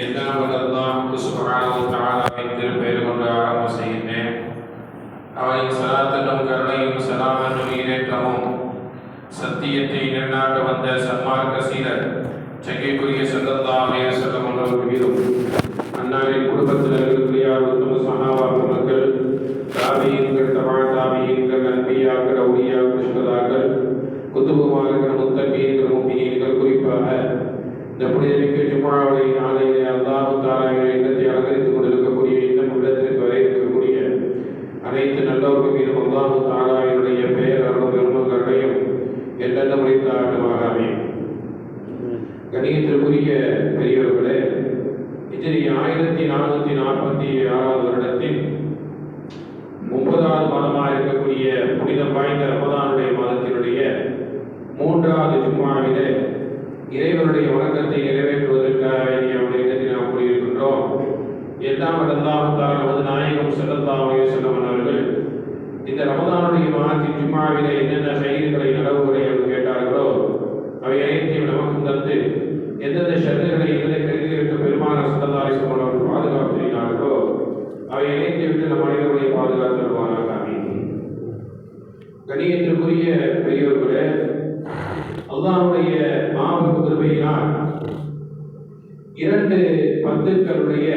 எல்லாம் அல்லாஹ் சுப்ஹானஹு வ தஆலாவின் திருப்பெயர் கொண்டு ஆரம்பம் செய்கின்றேன். அவரின் ஸலாத்தும் கருணையும் ஸலாமும் ஈரேற்றமும் சத்தியத்தை நிலைநாட்ட வந்த சன்மார்க்க சீரர் சங்கைக்குரிய ஸல்லல்லாஹு அலைஹி வஸல்லம் அவர்கள் மீதும் அன்னாரின் குடும்பத்தினர்களுடைய உத்தம சஹாபாக்கள் மக்கள் தாபியீன்கள் தபா தாபியீன்கள் அன்பியாக்கள் அவுலியாக்கள் சுஹதாக்கள் குத்துபுமார்கள் முத்தகீன்கள் முஃமினீன்கள் குறிப்பாக இந்த புனிதமிக்க ஜும்ஆவுடைய நாளையிலே அல்லாஹ் தஆலாவின் இல்லத்தை அலங்கரித்துக் கொண்டிருக்கக்கூடிய இன்னும் உள்ளத்திற்கு வரை இருக்கக்கூடிய அனைத்து நல்லவர்கள் மீதும் அல்லாஹ் தஆலாவினுடைய பெயர் அருளும் பெருமை கருணையும் என்றென்றும் உரைத்தாட்டமாக அமையும். கணியத்திற்குரிய பெரியவர்களே, ஹிஜ்ரி 1446 வருடத்தில் 30வது மாதமாக இருக்கக்கூடிய புனிதம் வாய்ந்த ரமதானுடைய மாதத்தினுடைய 3வது ஜும்ஆவிலே இறைவனுடைய வணக்கத்தை நிறைவேற்றுவதற்காக வேண்டிய இடத்தில் நாம் கூறியிருக்கின்றோம். எல்லாம் அல்லாஹ் தஆலா நமது நாயகம் ஸல்லல்லாஹு அலைஹி வஸல்லம் அவர்கள் இந்த ரமதானுடைய மாதத்தின் ஜும்ஆவிலே என்னென்ன ஷைர்களை நலவுகளை அவர் கேட்டார்களோ அவை அனைத்தையும் நமக்கு தந்து எந்தெந்த ஷர்றுகளை எந்தெந்த கருதியை விட்டு பெருமானார் ஸல்லல்லாஹு அலைஹி வஸல்லம் அவர்கள் பாதுகாப்பு செய்தார்களோ அவை அனைத்தை விட்டு நம் அனைவருடைய பாதுகாத்து வருவானாக. ஆமீன். கணியத்திற்குரிய பெரியவர்களே, அல்லாஹ்வுடைய மாபெரும் கிருபையினால் 2 பத்துக்களுடைய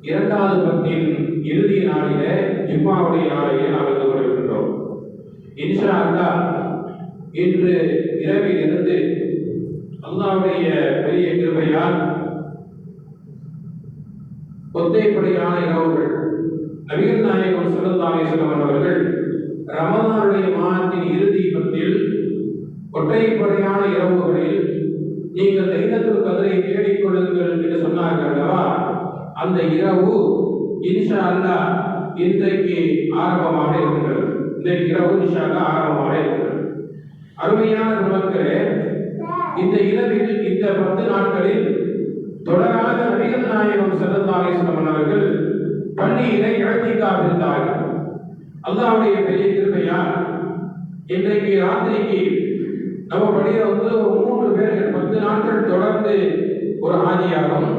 2வது பத்தின் இறுதி நாளிலே ஜும்ஆவுடைய நாளிலே நாம் இருந்து கொண்டிருக்கின்றோம். இன்ஷா அல்லாஹ் இன்று இரவில் இருந்து அல்லாஹ்வுடைய பெரிய கிருபையால் ஒத்தைப்படையான இரவுகள் நபிகள் நாயகம் ஸல்லல்லாஹு அலைஹி வஸல்லம் அவர்கள் ரமதானுடைய மாதத்தின் இறுதி பத்தில் ஒற்றைப்படையான இரவுகளில் நீங்கள் லைலத்துல் கத்ரை தேடிக் கொள்ளுங்கள் என்று சொன்னார்கள் அல்லவா? அந்த இரவு இன்ஷா அல்லாஹ் இன்றைக்கு ஆரம்பமாக இருக்கிறது. இன்றைக்கு இரவு இன்ஷா அல்லாஹ் ஆரம்பமாக இருக்கிறது. அருமையான மக்களே, இந்த இரவில் இந்த 10 நாட்களில் தொடராக நபிகள் நாயகம் ஸல்லல்லாஹு அலைஹி வஸல்லம் அவர்கள் பள்ளியிலே இஅ்திகாஃப் இருந்தார்கள். அல்லாஹ்வுடைய பெரிய கிருபையால் இன்றைக்கு ராத்திரிக்கு நம்ம பள்ளியில ஒரு 3 பேர்கள் 10 நாட்கள் தொடர்ந்து ஒரு ஆஜியாகும்.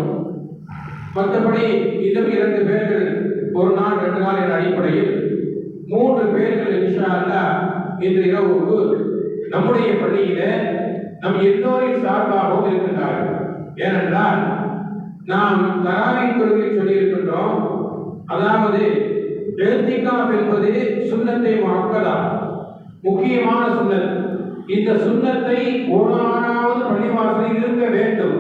மற்றபடி இன்னும் 2 பேர்கள் ஒரு நாள் 2 நாள் என்ற அடிப்படையில் 3 பேர்கள் இன்ஷா அல்லாஹ் இன்று இரவுக்கு நம்முடைய பள்ளியில நம் எல்லோரின் சார்பாகவும் இருக்கின்றார்கள். ஏனென்றால் நாம் தராவீஹ் தொழுகை சொல்லியிருக்கின்றோம். அதாவது இஅ்திகாஃப் என்பது சுன்னத்தை முஅக்கதா, முக்கியமான சுன்னத். இந்த சுன்னத்தை ஒரு ஆளாவது பள்ளிவாசலில் இருக்க வேண்டும்.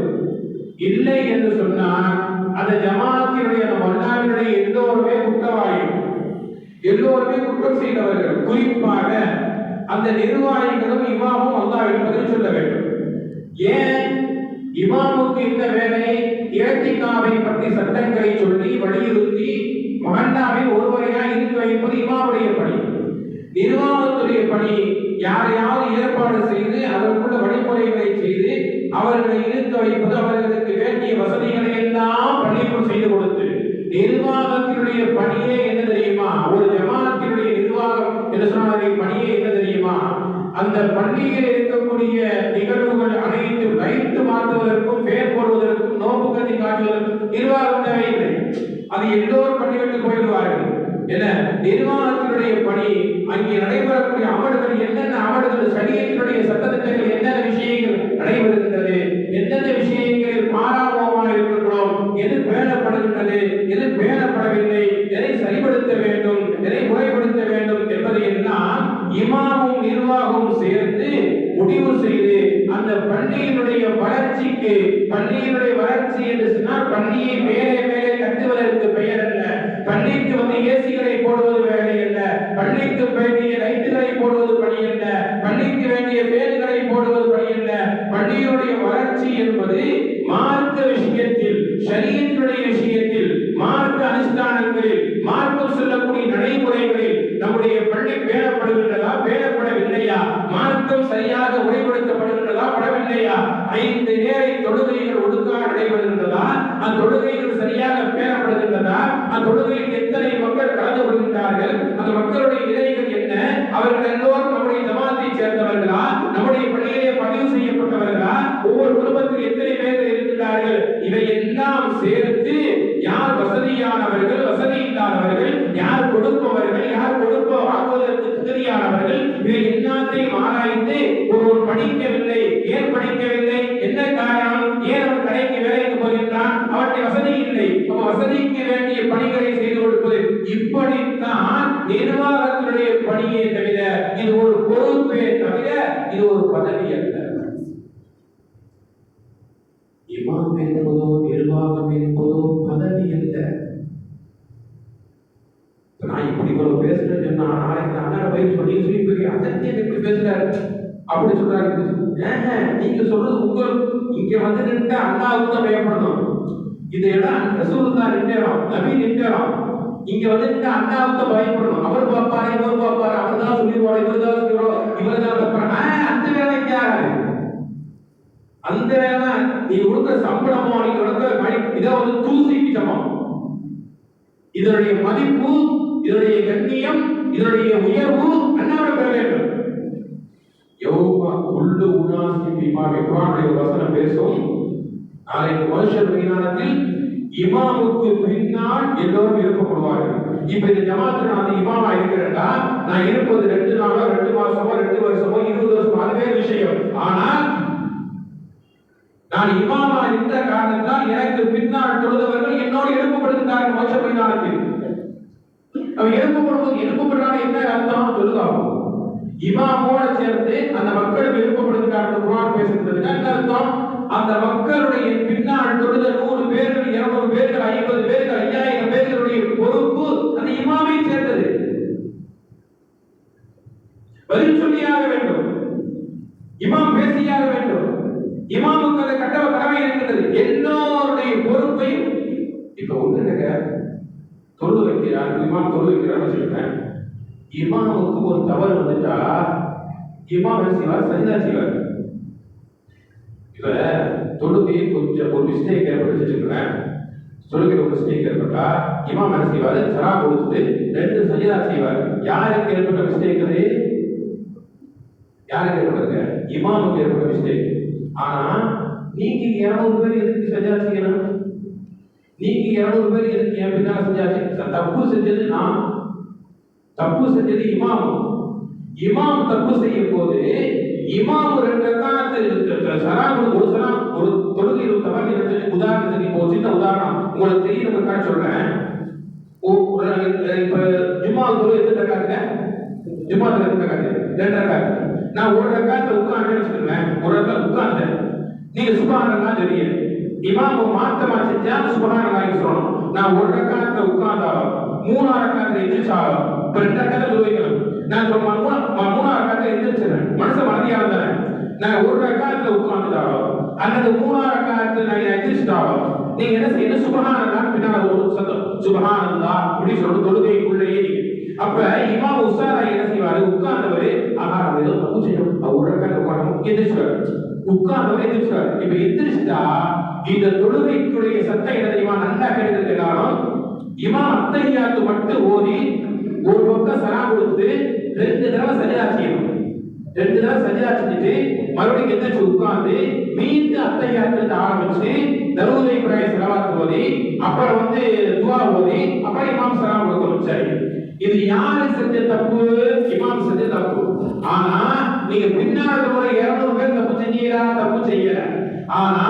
இல்லை என்று சொன்னால் அந்த ஜமாத்தினுடைய மன்னாவினுடைய எல்லோருமே குற்றவாளிகள், எல்லோருமே குற்றம் செய்தவர்கள். குறிப்பாக அந்த நிர்வாகிகளும் இமாமும் அல்லாஹ்வின் பதில் சொல்ல வேண்டும். ஏன் இமாமுக்கு இந்த வேலை? இஅ்திகாஃபை பற்றி சட்டங்களை சொல்லி வலியுறுத்தி மஹல்லாவில் ஒருவரையாக இருக்க வைப்பது இமாமுடைய பணி. நிர்வாகத்துடைய பணி யாரையாவது ஏற்பாடு செய்து அதற்குள்ள வழிமுறைகளை செய்து அவர்களை இருக்க வைப்பது, அவர்களுக்கு வேண்டிய வசதிகளை எல்லாம் பள்ளிக்குள் செய்து கொடுத்து. நிர்வாகத்தினுடைய பணியே என்ன தெரியுமா? ஒரு ஜமாத்தினுடைய நிர்வாகம் என்று சொன்ன பணியே என்ன தெரியுமா? அந்த பள்ளியில் இருக்கக்கூடிய நிகழ்வுகள் அனைத்தும் லைட்டு மாற்றுவதற்கும் பேர் போடுவதற்கும் நோம்பு கட்டி காட்டுவதற்கும் நிர்வாகம் தேவையில்லை. அது எல்லோரும் பண்ணிவிட்டு போயிடுவார்கள். என நிர்வாகத்தினுடைய பணி அங்கே நடைபெறக்கூடிய அமல்கள் என்னென்ன அமல்கள், சரியத்தினுடைய சட்டத்திட்டங்கள் என்னென்ன விஷயங்கள் நடைபெறுகின்றது, எந்தெந்த விஷயங்களில் பாராமுகமாக இருக்கின்றோம், எது பேணப்படுகின்றது, எது பேணப்படவில்லை, எதை சரிபடுத்த வேண்டும், எதை முறைப்படுத்த வேண்டும் என்பதை எல்லாம் இமாமும் நிர்வாகமும் சேர்ந்து முடிவு செய்து அந்த பள்ளியினுடைய வளர்ச்சிக்கு, பள்ளியினுடைய வளர்ச்சி என்று சொன்னால் பள்ளியை மேலே மேலே கட்டுவதற்கு பெயர் அல்ல, பள்ளிக்கு ஏசிகளை போடுவது வேலை அல்ல, பள்ளிக்கு வேண்டிய லைட்டுகளை போடுவது பணி அல்ல, பள்ளிக்கு வேண்டிய பேருகளை போடுவது பணி அல்ல. பள்ளியினுடைய வளர்ச்சி என்பது மார்க்க விஷயத்தில், ஷரியத்தினுடைய விஷயத்தில், மார்க்க அனுஷ்டானங்களில், மார்க்கம் சொல்லக்கூடிய நடைமுறைகளில் நம்முடைய பள்ளி பேணப்படுகின்றதா, பேணப்படவில்லையா, மார்க்கம் சரியாக உரைப்படுத்தப்படுகின்றதா, படவில்லையா, 5 நேர தொழுகைகள் ஒழுங்காக நடைபெறுகின்றதா, அந்த தொழுகைகள் சரியாக பேணப்படுகின்றதா, அந்த தொழுகையில் எத்தனை மக்கள் கலந்து கொள்கின்றார்கள், அந்த மக்களுடைய நிலைகள் என்ன, அவர்கள் எல்லோரும் நம்முடைய ஜமாத்தை சேர்ந்தவர்களா, நம்முடைய பள்ளியிலே பதிவு செய்யப்பட்டவர்களா, ஒவ்வொரு குடும்பத்தில் எத்தனை பேர் இருக்கின்றார்கள், இதையெல்லாம் சேர்த்து யார் வசதியானவர்கள், வசதி இல்லாதவர்கள், யார் கொடுப்பவர்கள், யார் கொடுப்ப வாங்குவதற்கு தகுதியானவர்கள், இவை எல்லாத்தையும் ஆராய்ந்து ஒருவர் படிக்கவில்லை, ஏன் படிக்கவில்லை, என்ன காரணம், ஏன் அவன் கடைக்கு வேலைக்கு போகின்றான், அவனுடைய வசதி இல்லை, வசதிக்கு வேண்டிய பணிகளை செய்து கொடுப்பது. இப்படித்தான் நிர்வாகத்தினுடைய பணியை தவிர இது ஒரு பொறுப்பே தவிர இது ஒரு பதவி அல்ல. இமாம் என்பதோ நிர்வாகம் என்பதோ பதவி அல்ல. நான் இப்படி இவ்வளவு பேசுறேன்னு சொன்னா நாளைக்கு அண்ணன் போய் சொல்லி பெரிய அசத்தியம் இப்படி பேசுறாரு அப்படி சொல்றாரு. நீங்க சொல்றது உங்களுக்கு இங்க வந்து நின்று அண்ணாவுக்கு தான் பயப்படணும். இந்த இடம் ரசூலுல்லாஹ் நின்ற இடம், நபி நின்ற இடம். இங்க வந்து நின்று அண்ணாவுக்கு பயப்படணும். அவர் பாப்பாரு, இவர் பாப்பாரு, அவர் தான் சொல்லிடுவாரு, இவர் தான் சொல்லிடுவார், இவர் தான் பாப்பாரு. அந்த வேலை யாரு? அந்த வேலை நீ கொடுக்குற சம்பளமோ, நீ கொடுக்குற இதை வந்து தூசிக்கு சமம். இதனுடைய மதிப்பு, இதனுடைய கண்ணியம், இதனுடைய உயர்வு அண்ணாவோட பெற வேண்டும். யௌமா குல்லு உனாஸி பிமா குர்ஆனுடைய வசனம் பேசும். நாளைக்கு மஹ்ஷர் மைதானத்தில் இமாமுக்கு பின்னால் எல்லோரும் இருக்கப்படுவார்கள். இப்ப இந்த ஜமாத்துல நான் இமாமா இருக்கிறேன்டா, நான் இருப்பது 2 நாளோ 2 மாசமோ 2 வருஷமோ 20 வருஷமோ அதுவே விஷயம். ஆனால் நான் இமாமா என்ற காரணத்தால் எனக்கு பின்னால் தொழுதவர்கள் என்னோடு எழுப்பப்படுகிறார்கள் மஹ்ஷர் மைதானத்தில். அவன் எழுப்பப்படுறாங்க என்ன அர்த்தம் சொல்லுவாங்க. இமாமோட சேர்ந்து அந்த மக்கள் எழுப்பப்படுகிறார்கள் குர்ஆன் பேசுகிறது என்ன அர்த்தம்? அந்த மக்களுடைய பின்னால் தொழுத 100 பேர்கள், 200 பேர்கள், 50 பேர்கள், 5000 பேர்களுடைய பொறுப்பு அந்த இமாமை சேர்ந்தது. பதில் சொல்லியாக வேண்டும், இமாம் பேசியாக வேண்டும். இமாமுக்கு அந்த கடமை இருக்கிறது. எல்லோருடைய பொறுப்பையும் இப்ப ஒண்ணுங்க தொழு வைக்கிறார், இமாம் தொழு வைக்கிறார் சொல்றேன். இமாமுக்கு ஒரு தவறு வந்துட்டா இமாம் என்ன செய்வார்? சஜிதா செய்வார். இப்ப தொழுகையை கொஞ்சம் ஒரு மிஸ்டேக் ஏற்பட்டு வச்சுக்கிறேன், தொழுகையில் ஒரு மிஸ்டேக் ஏற்பட்டா இமாம் என்ன செய்வார்? சலாம் கொடுத்துட்டு 2 சஜிதா செய்வார். யாருக்கு ஏற்பட்ட மிஸ்டேக்? அது யாருக்கு ஏற்பட்டது? இமாமுக்கு ஏற்பட்ட மிஸ்டேக். ஆனா நீங்க 200 பேர் எதுக்கு சஜிதா செய்யணும்? நீங்க 200 பேர் எதுக்கு என் பின்னால சஜிதா செய்யணும்? தப்பு செஞ்சது நான், தப்பு செஞ்சது இமாம். இமாம் தப்பு செய்யும் போது இமாம் 2 ரக்காத் சலாம் ஒரு சலாம் ஒரு தொழுகையில் தவறு நடந்து உதாரணத்துக்கு இப்போ சின்ன உதாரணம் உங்களுக்கு தெரியுதுன்னு சொல்றேன். இப்ப ஜும்மா தொழுகை எத்தனை ரக்காத்துங்க? ஜும்மா தொழுகை எத்தனை ரக்காத்து? 2 ரக்காத். நான் ஒரு ரக்காத்துல உட்கார்ந்தேன்னு வச்சுக்கிறேன், ஒரு ரக்காத் உட்கார்ந்தேன். நீங்க சுப்ஹானல்லாஹ் தெரியும், இமாம் மாத்தமா செஞ்சா சுப்ஹானல்லாஹ் சொல்லணும். நான் ஒரு ரக்காத்துல உட்கார்ந்தாலும் 3 ரக்காத்துல எந்திரிச்சாலும் இப்ப 2 ரக்காத்துல தொழுகைக்கணும். நான் 3 ரக்காத்துல எந்திரிச்சிடுறேன், மனசு மறதியா இருந்தேன். நான் ஒரு ரக்காத்துல உட்கார்ந்துட்டாலும் அல்லது 3 ரக்காத்துல நான் எந்திரிச்சிட்டாலும் நீங்க என்ன செய்யணும்? சுப்ஹானல்லாஹ் பின்னால ஒரு சத்தம் சுப்ஹானல்லாஹ் அப்படி சொல்லிட்டு தொழுகைக்குள்ளேயே அப்ப இமாம் உஸ்தாதா என்ன செய்வாரு? உட்கார்ந்தவரு ஆகாரம் ஏதோ தப்பு செய்யும், ஒரு ரக்காத்துல உட்கார்ந்து எந்திரிச்சாரு, உட்கார்ந்தவரு எந்திரிச்சாரு. இப்ப எந்திரிச்சிட்டா இந்த தொழுகைக்குரிய சத்தம் என்ன தெரியுமா? நல்லா கேட்கிறது எல்லாரும். இமாம் அத்தஹியாத்து மட்டும் ஓதி ஒரு பக்கம் சலாம் கொடுத்து 2 தடவை சஜதா செய்யணும். 2 தடவை சஜதா செஞ்சுட்டு மறுபடியும் எந்திரிச்சு உட்கார்ந்து மீண்டும் அத்தஹியாத்துல ஆரம்பிச்சு தரூத் இப்ராஹிம் ஸலவாத் ஓதி அப்புறம் வந்து துஆ ஓதி அப்புறம் இமாம் சலாம் கொடுக்கணும். சரி, இது யாரு செஞ்ச தப்பு? இமாம் செஞ்ச தப்பு. ஆனா நீங்க பின்னாடி ஒரு 200 பேர் தப்பு செஞ்சீங்களா? தப்பு செய்யல. ஆனா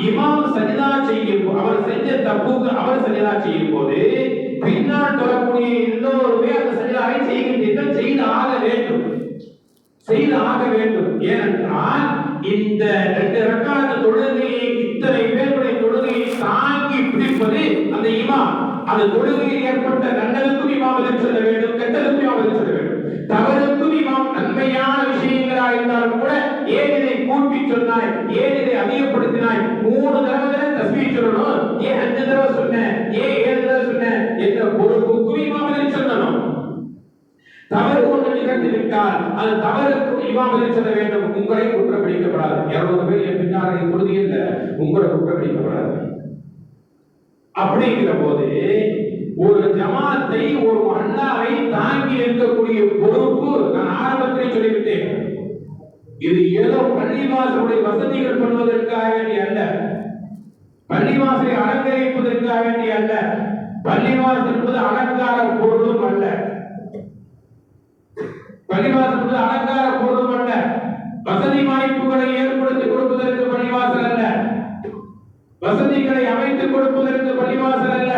இமாம் சஜதா செய்யும் அவர் செஞ்ச தப்புக்கு அவர் சஜதா செய்யும் போது பின்னால் தொழக்கூடிய எல்லோருமே அந்த சஜதாவை செய்கின்றீர்கள், செய்து ஆக வேண்டும், செய்து ஆக வேண்டும். ஏனென்றால் இந்த 2 ரக்காத் தொழுகையை இத்தனை பேருடைய தொழுகையை தாங்கி பிடிப்பது அந்த இமாம். அந்த தொழுகையில் ஏற்பட்ட நன்மைக்கும் இமாம் பதில் சொல்ல வேண்டும், கெட்டதுக்கும் இமாம் பதில் சொல்ல வேண்டும். தவறுக்கும் இமாம் நன்மையான விஷயங்களா இருந்தாலும் கூட ஏன் இதை கூட்டி சொன்னாய், ஏன் இதை அதிகப்படுத்தினாய், 3 தடவை தஸ்பீஹ் சொல்லணும், ஏன் 5 தடவை சொன்ன, ஏன் 7 தடவை சொன்ன என்ற பொறுப்புக்கும் இமாம் பதில் சொல்லணும். தவறு ஒன்று நிகழ்ந்து விட்டால் அது தவறுக்கும் இமாம் பதில் சொல்ல வேண்டும். உங்களை குற்றம் பிடிக்கப்படாது. 200 பேர் என் பின்னால் தொழுகையில் உங்களை குற்றம் பிடிக்கப்படாது. அப்படிங்கிற போது ஒரு ஜமாத்தை ஒரு அல்லாவை தாங்கி இருக்கக்கூடிய பொறுப்பு நான் ஆரம்பத்திலே சொல்லிவிட்டேன். இது ஏதோ பள்ளிவாசலுடைய வசதிகள் பண்ணுவதற்காக வேண்டிய அல்ல. பள்ளிவாசலை அலங்கரிப்பதற்காக வேண்டிய அல்ல. பள்ளிவாசல் என்பது அலங்கார பொருளும் அல்ல. பள்ளிவாசல் என்பது அலங்கார பொருளும் அல்ல. வசதி வாய்ப்புகளை ஏற்படுத்தி கொடுப்பதற்கு பள்ளிவாசல் அல்ல. வசதிகளை அமைத்துக் கொடுப்பதற்கு பள்ளிவாசல் அல்ல.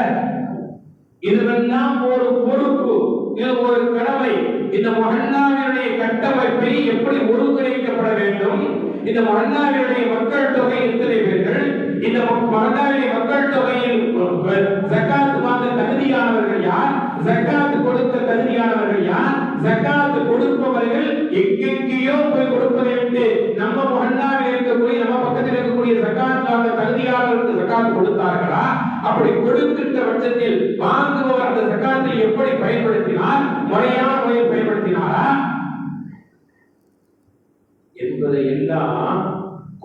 இதுவெல்லாம் ஒரு பொறுப்பு, இது ஒரு கடமை. இந்த மஹல்லாவினுடைய கட்டமைப்பை எப்படி ஒருங்கிணைக்கப்பட வேண்டும், இந்த மஹல்லாவினுடைய மக்கள் தொகை எத்தனை பேர்கள், இந்த மஹல்லாவினுடைய மக்கள் தொகையில் ஜகாத் வாங்க தகுதியானவர்கள் யார், ஜகாத் கொடுக்க தகுதியானவர்கள் யார், ஜகாத் கொடுப்பவர்கள் எங்கெங்கேயோ போய் கொடுப்பதை விட்டு நம்ம மஹல்லாவில் இருக்கக்கூடிய நம்ம பக்கத்தில் இருக்கக்கூடிய ஜகாத் வாங்க தகுதியானவர்களுக்கு ஜகாத் கொடுத்தார்களா? அப்படி கொடுக்கின்ற பட்சத்தில் வாங்குபவர் அந்த ஜகாத்தை எப்படி பயன்படுத்தினார், முறையான முறையில் பயன்படுத்தினாரா என்பதை எல்லாம்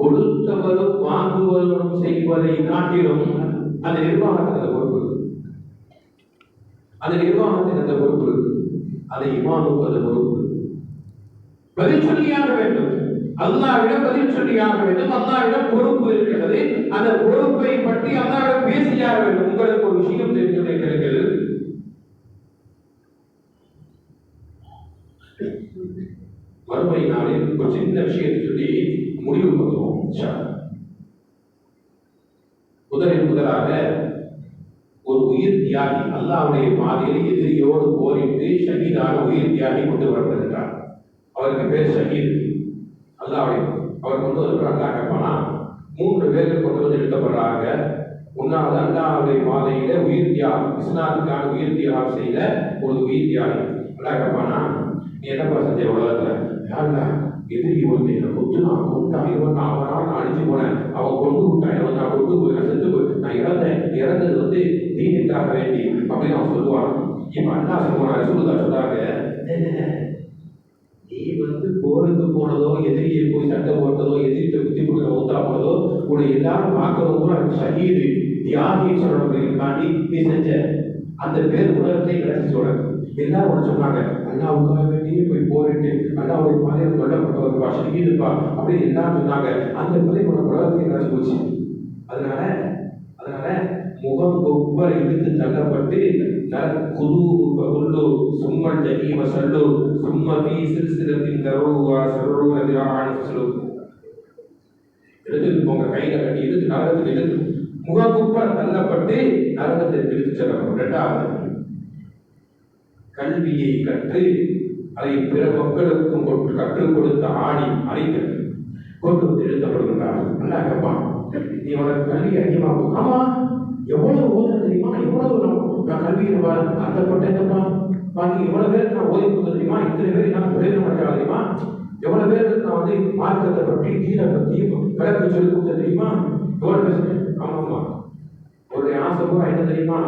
கொடுத்தவரும் வாங்குவதும் செய்வதை காட்டிலும் அந்த நிர்வாகத்தின் பொறுப்பு, அந்த நிர்வாகத்தின் பொறுப்பு, அதை இமாமுக்கு பொறுப்பு. பதில் சொல்லியாக வேண்டும், அல்லாஹ்விடம் பதில் சொல்லியாக வேண்டும். அல்லாஹ்விடம் பொறுப்பு இருக்கிறது. அந்த பொறுப்பை பற்றி அல்லாஹ்விடம் பேசியாக வேண்டும். உங்களுக்கு ஒரு விஷயம் தெரிகிறது, மறுமை நாளில் ஒரு சின்ன விஷயத்தை சொல்லி முடிவு பண்ணுவோம். முதலாக ஒரு உயிர் தியாகி அல்லாஹ்வுடைய பாதையில் எதிரியோடு போரிட்டு ஷஹீதான உயிர் தியாகி கொண்டு வரப்படுகிறார். அவருக்கு பேர் ஷஹீத். அல்லாஹ்வுடைய அவர் கொண்டு வருகிறாங்க. போனா 3 பேர்கள் கொண்டு வந்து எடுக்கப்படுறாங்க. உன்னாவது அல்லாஹ்வுடைய பாதையில உயிர் தியாகம், இஸ்லாத்துக்கான உயிர் தியாகம் செய்த ஒரு உயிர் தியாகி. அல்லாஹ் போனா நீ என்னப்பா செஞ்ச உலகத்துல? யாருல எதிரி ஒருத்தி கொத்துனான், கொண்டான், இவன் அவனால் நான் அழிஞ்சு போனேன், அவன் கொண்டு விட்டான், இவன் நான் கொண்டு போய் நான் செத்து போய் நான் இறந்தது வந்து தீனுக்காக வேண்டி அப்படின்னு அவன் சொல்லுவான். இப்ப அண்ணா சொல்லுவான், சொல்லுதாங்க, நீ வந்து போருக்கு போனதோ, எதிரியை போய் சண்டை போட்டதோ, எதிரிட்ட குத்தி கொடுத்த ஊத்தா போனதோ, உடைய எல்லாரும் பார்க்கறது கூட ஷஹீது தியாகின்னு சொல்றவங்களுக்கு தாண்டி நீ செஞ்ச அந்த பேர் உலகத்தை கிடைச்சி சொல்றாங்க. எல்லாரும் ஒன்று சொன்னாங்க, அல்லாவுக்காக வேண்டியே போய் போரிட்டு அல்லாவுடைய பாதையில் கொல்லப்பட்டவருப்பா, ஷஹீதுப்பா அப்படின்னு எல்லாரும் சொன்னாங்க. அந்த பிள்ளை உலகத்தை கிடைச்சி போச்சு. அதனால முகம் கொப்பரை இழுத்து தள்ளப்பட்டு சும்மல் ஜகீம சல்லு சும்மதி சிறுசிறத்தின் தருவா எடுத்துட்டு போங்க, கையில கட்டி இழுத்து நரகத்துக்கு இழுத்து முகக்குப்பர் தள்ளப்பட்டு நரகத்திற்கு இழுத்து செல்லப்படும். 2வது கல்வியை கற்று அதை பிற மக்களுக்கும் கற்றுக் கொடுத்த ஆணி அழைக்கிறது கொண்டு வந்து எழுத்தப்படுகின்றார்கள். நல்லா கேட்பான், நீ உனக்கு கல்வி அதிகமாகும். ஆமா, எவ்வளவு ஓதுன தெரியுமா, எவ்வளவு நான் கல்வியை அர்த்தப்பட்டேன்ப்பா பாக்கி எவ்வளவு பேருக்கு நான் ஓதி கொடுத்த தெரியுமா, இத்தனை பேர் நான் பிரயோஜனம் பண்ண தெரியுமா, எவ்வளவு பேருக்கு நான் வந்து மார்க்கத்தை பற்றி தீனை பற்றி விளக்கு சொல்லி கொடுத்த தெரியுமா, எவ்வளவு பேசுறேன். ஆமாம்மா, உங்களுடைய ஆசை பூரா என்ன தெரியுமா,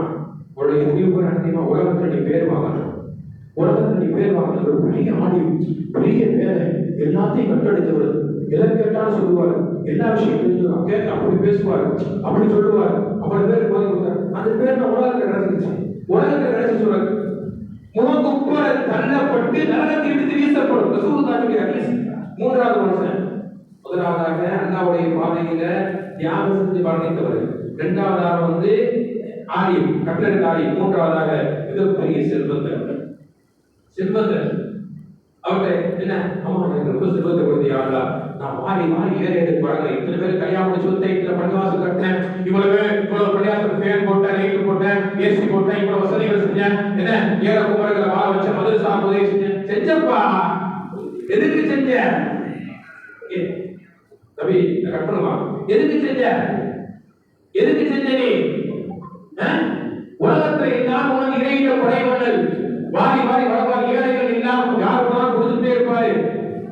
உங்களுடைய முடிவு பூரா என்ன தெரியுமா, உலகத்தில் நீ பேர் வாங்கணும், உலகத்தில் நீ பேர் வாங்கணும். ஒரு பெரிய ஆடி, பெரிய வேலை, எல்லாத்தையும் கட்டடித்தவர், எதை கேட்டாலும் சொல்லுவார், எல்லா விஷயம் தெரிஞ்சுக்கலாம், கேட்க அப்படி பேசுவார், அப்படி சொல்லுவார், அவ்வளவு பேர் போய் கொடுத்தார். அந்த பேர் நான் உலகத்தில் கிடைச்சிருச்சு, உலகத்தில் கிடைச்சி சொல்றாரு. முகக்குப்பர தள்ளப்பட்டு நரகத்தை விட்டு வீசப்படும். ரசூலுல்லாஹி ஹதீஸ். 3வது மனுஷன், முதலாவதாக அல்லாஹ்வுடைய பாதையில தியாகம் செஞ்சு மரணித்தவர், 2வதாக வந்து ஆலிம், கட்டட ஆலிம், 3வதாக மிகப்பெரிய செல்வந்தர். அவர்கிட்ட என்ன, அம்மா எனக்கு ரொம்ப செல்வத்தை கொடுத்தியா, நான் மாறி ஏறி பழகிறேன், இத்தனை பேர் கல்யாணம் சொத்தை இத்தனை பள்ளிவாசல் கட்டினேன், இவ்வளவு பள்ளிவாசல் ஃபேன் போட்டேன், லைட் போட்டேன், ஏசி போட்டேன், இவ்வளவு வசதிகள் செஞ்சேன், என்ன ஏழை குமரங்களை வாழ வச்ச மதுரசா உதவி செஞ்சப்பா, எதுக்கு செஞ்ச தம்பி கட்டணுமா, எதுக்கு செஞ்ச நீ? உலகத்துல எல்லாம் உனக்கு இறையில குறைவர்கள் வாரி வளர்வார், ஏழைகள் எல்லாம் யார் போனாலும் கொடுத்துட்டே இருப்பாரு,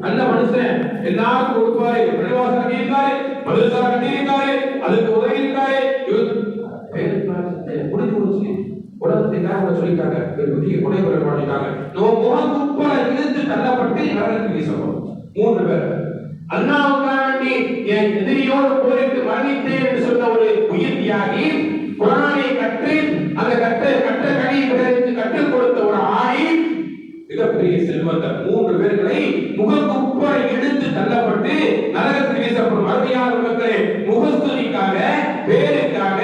நல்ல மனுஷன் எல்லாருக்கும் கொடுப்பாரு, பள்ளிவாசல் கட்டியிருக்காரு, மதுரசா கட்டியிருக்காரு, அதுக்கு உதவி இருக்காரு, முடிஞ்சு உலகத்தை எல்லாரும் சொல்லிட்டாங்க, பெரிய குறைவுரை பண்ணிட்டாங்க. முகக்குப்பர இழுத்து தள்ளப்பட்டு நரகத்துக்கு வீசப்படும். 3 பேர் அல்லாஹ்வுக்காக வேண்டி என் எதிரியோடு போரிட்டு மரணித்தேன் என்று சொன்ன ஒரு உயிர் தியாகி, குர்ஆனை கற்று அந்த கற்ற கணியை கற்றுக் கொடுத்த ஒரு ஆணி, மிகப்பெரிய செல்வந்தர். 3 பேர்களை முகக்குப்பர இழுத்து தள்ளப்பட்டு நரகத்துக்கு வீசப்படும். அருமையான மக்களே, முகஸ்துதிக்காக, பேருக்காக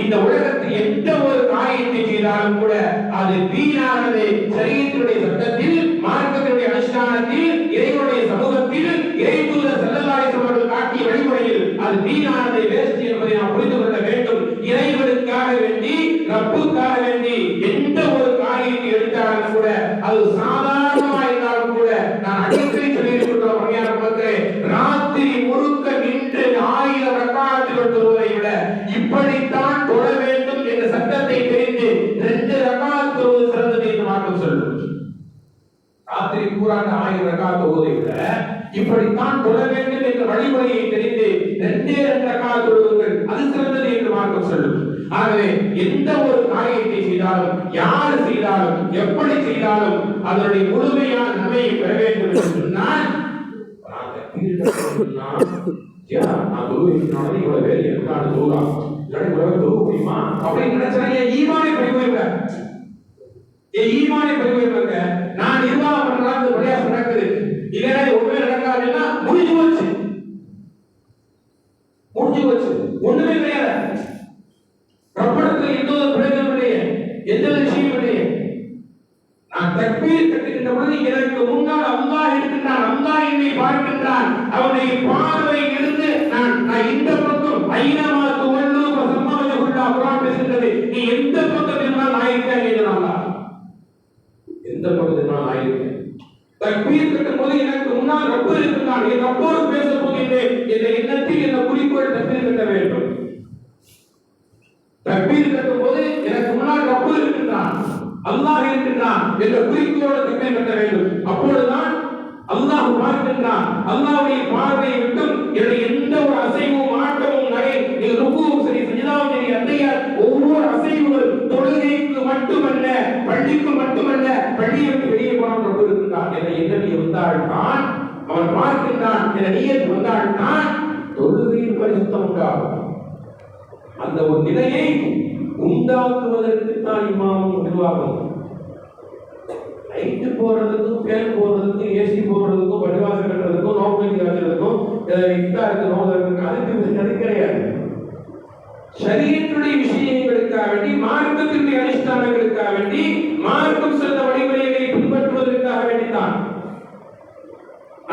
இந்த உலகத்தில் எந்த ஒரு காரியத்தை செய்தாலும் கூட அது வீணானது. சரீரத்தினுடைய சட்டத்தில், மார்க்கத்தினுடைய அனுஷ்டானத்தில், இறைவனுடைய சமூகத்தில், இறைத்தூதர் ஸல்லல்லாஹு அலைஹி வஸல்லம் அவர்கள் காட்டிய வழிமுறையில் அது வீணானது, வேஸ்ட் என்பதை நாம் புரிந்து கொள்ள வேண்டும். இறைவனுக்காக வேண்டி, ரப்புக்காக வேண்டி எந்த ஒரு காரியத்தை எடுத்தாலும் கூட அது சாதாரணமா இருந்தாலும் கூட, நான் அடிக்கடி சொல்லியிருக்கிற வகையான மக்களே, ராத்திரி முழுக்க நின்று 1000 ரக்காத்துகள் தொழுவதை விட இப்படித்தான் தொழ வேண்டும் என்ற சட்டத்தை தெரிந்து 2 ரக்காத் தொழுவது சிறந்தது என்று மார்க்கம் சொல்லும். ராத்திரி பூராக 1000 ரக்காத் தொழுவதை விட இப்படித்தான் தொழ வேண்டும் என்ற வழிமுறையை தெரிந்து 2 ரக்காத் தொழுவுங்கள், அது சிறந்தது என்று மார்க்கம் சொல்லும். ஆகவே எந்த ஒரு காரியத்தை செய்தாலும், யார் செய்தாலும், எப்படி செய்தாலும் அதனுடைய முழுமையான நன்மையை பெற வேண்டும் என்று சொன்னால், நான் தொழுவினால இவ்வளவு பேர் இருக்கான்னு தொழுலாம், இவ்வளவு தொழுக முடியுமா அப்படின்னு நினைச்சா என் ஈமானை பறிவுங்க, என் ஈமானை பறிவுங்க. நான் நிர்வாகம் பண்றாங்க பிரயாசம் நடக்குது, இல்லைன்னா ஒண்ணுமே நடக்காதுன்னா முடிஞ்சு போச்சு, முடிஞ்சு போச்சு, ஒண்ணுமே கிடையாது. பிரபலத்தில் எந்த ஒரு பிரயோஜனம் இல்லையே, எந்த விஷயம் இல்லையே. நான் தக்பீர் கட்டுகின்ற பொழுது எனக்கு முன்னால் அல்லாஹ் இருக்கின்றான், அல்லாஹ் என்னை பார்க்கின்றான். அவனுடைய பார்வை இருந்து நான் இந்த பக்கம் ஐனமா துவல்லு ஃபஸம்மவஜஹுல்லா குர்ஆன் பேசுகிறது. நீ எந்த பக்கம் இருந்தாலும் ஆயிருக்கேன் என்று அல்லாஹ், எந்த பக்கம் இருந்தாலும் ஆயிருக்கேன். தக்பீர் கட்டும் போது எனக்கு முன்னால் ரப்பு இருக்கின்றான், என் ரப்போடு பேச போகின்றேன் என்ற எண்ணத்தில் இந்த குறிக்கோள் தக்பீர் கட்ட வேண்டும். தக்பீர் கட்டும் போது எனக்கு முன்னால் ரப்பு இருக்கின்றான், அல்லாஹ் இருக்கின்றான் என்ற குறிக்கோளோடு தக்பீர் கட்ட வேண்டும். அப்பொழுதுதான் அல்லாஹ் பார்க்கின்றான். அல்லாஹ்வுடைய பார்வையை விட்டும் என்னுடைய எந்த ஒரு அசைவும், ஆட்டமும், ருக்குவும் சரி, சஜிதாவும் சரி, அத்தையார் ஒவ்வொரு அசைவுகள் தொழுகைக்கு மட்டுமல்ல, பள்ளிக்கு மட்டுமல்ல, பள்ளியை விட்டு வெளியே போனால் ரப்பு இருக்கின்றான் என்ற எண்ணத்தை வந்தால்தான், அவன் பார்க்கின்றான் என்ற நியத் வந்தால்தான் தொழுகையின் பரிசுத்தம் உண்டாகும். அந்த ஒரு நிலையை உண்டாக்குவதற்கு தான் இமாமும் நிர்வாகம். லைட்டு போறதுக்கும், ஃபேன் போறதுக்கும், ஏசி போடுறதுக்கும், பரிவாசம் கட்டுறதுக்கும், நோக்கி வச்சுறதுக்கும், இஃப்தாருக்கு நோக்கிறதுக்கு அது கிடையாது. ஷரியத்துடைய விஷயங்களுக்காக வேண்டி, மார்க்கத்தினுடைய அனுஷ்டானங்களுக்காக வேண்டி, மார்க்கம் சொன்ன வழிமுறைகளை பின்பற்றுவதற்காக வேண்டித்தான்.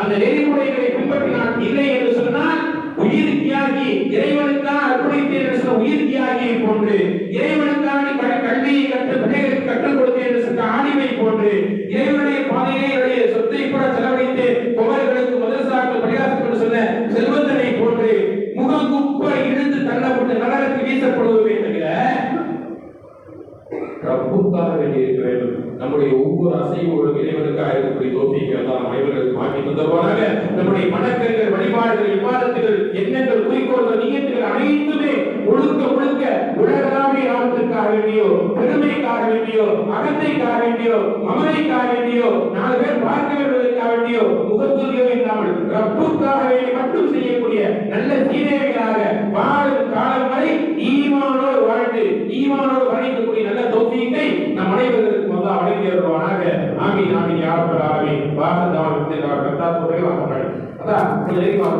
அந்த நெறிமுறைகளை பின்பற்றினால் இல்லை என்று சொன்னால் உயிர் தியாகி, இறைவனுக்காக அர்ப்பணித்தேன் என்று சொன்ன உயிர் தியாகியை போன்று, இறைவனுக்காக கல்வியை பிள்ளைகளுக்கு கற்றுக் கொடுத்தேன் என்று சொன்ன ஆணிவை போன்று, இறைவனுடைய பாதையிலே சொத்தை கூட செலவழித்து குமர்களுக்கு மதரசாக்கள் பரிகாசம் என்று சொன்ன செல்வந்தனை போன்று முகங்குப்ப இழுத்து தள்ளப்பட்டு நரகத்தில் வீசப்படுவதை தவிர ரப்புக்காக வேண்டியிருக்க வேண்டும். நம்முடைய ஒவ்வொரு அசைவோடும் இறைவனுக்காக இருக்கக்கூடிய தோப்பிக்கு எல்லாம் அனைவர்களுக்கு மாற்றி தந்தவாறாக நம்முடைய மனக்கங்கள், வழிபாடுகள், விவாதத்துகள், எண்ணங்கள், குறிக்கோள்கள், நியத்துகள் அனைத்துமே முழுக்க முழுக்க உலகளாவிய லாபத்திற்காக வேண்டியோ, பெருமைக்காக வேண்டியோ, அகத்தைக்காக வேண்டியோ, மமதைக்காக வேண்டியோ, 4 பேர் பார்க்க வேண்டுவதற்காக வேண்டியோ, முகத்துரியோ இல்லாமல் ரப்புக்காக வேண்டி மட்டும் செய்யக்கூடிய நல்ல சீரேவிகளாக வாழும் காலம் வரை ஈமானோடு வாழ்ந்து, ஈமானோடு வாழ்க்கக்கூடிய நல்ல தோப்பியை நம் அனைவர்களுக்கு முதல் வழங்கி வருவானாக. ஆமீன் ஆமீன் யா ரப்பல் ஆலமீன். வாஹதான வித்திலா கத்தா துறை வாஹதான. அதான் நெருங்கி வாங்க.